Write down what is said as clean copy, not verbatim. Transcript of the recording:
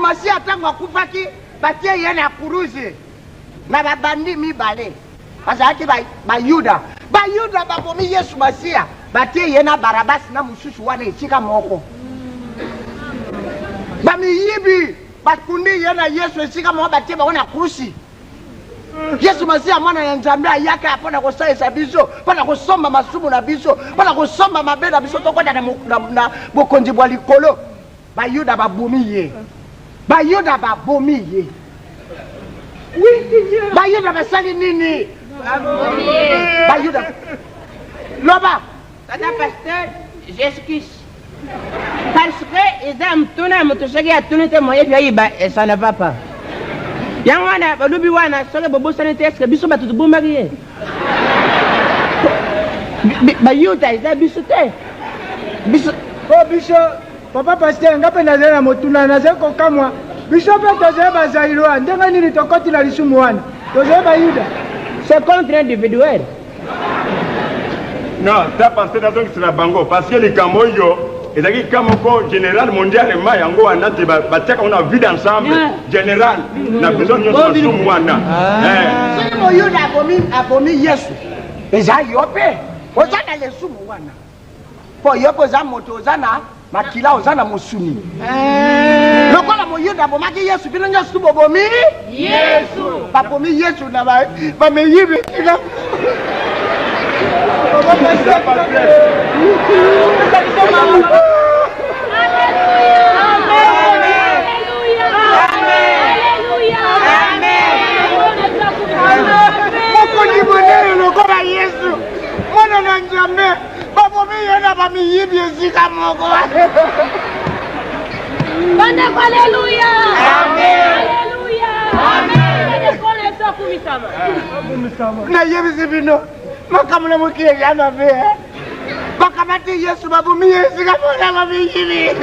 Masia tango akufaki batie ye na kuruzi na babandi mibale azaki ba Yuda babomi Yesu Masia batie ye na Barabasi na mususu wana etika moko bamiyibi bakundi ye na Yesu etika moko batie ba wana kurusi Yesu Masia mwana ya Nzambe ayaka apona kosalisa biso pona kosomba masumu na biso pona kosomba mabe na biso tokoda na bokonzi bwa likolo Bayuda babomi ye Bayuda babomi ye Bayuda basali nini Bayuda loba tata pasteur j'excuse parce que ils tuna mutosaki atunite moye biaiba et ça ne va pas Yangwana balubi wana soke bobo sanite eske biso batutu bomaki Bayuda eza biso te biso oh biso papa pasteur ngape nazela motuna nazeko kamwa biso pe tozela bazairwa ndenga nini tokoti na lisumu wana tozela Bayuda c'est contre individuel non ta pasteur donc c'est la bango parce que les kamoyo ezaki kamoko général mondialement yango wana te batiaka on a vu ensemble général na besoin nyonso lisumu wana soki moyuda abomi Yesu eza yo pe oza na lisumu wana po yo poza moto oza na makila oza na mosuni lokola moyuda abomaki Yesu bino nyonso bobomi Yesu babomi Yesu na bameyibi kila Yesu mwana na Nzambe babomi yena bamiyibi ezika moko Banda haleluya amen haleluya amen kole tokumisama na yebisi bino makamuna mukie yana be bakamati Yesu babomi ezika moko bamiyibi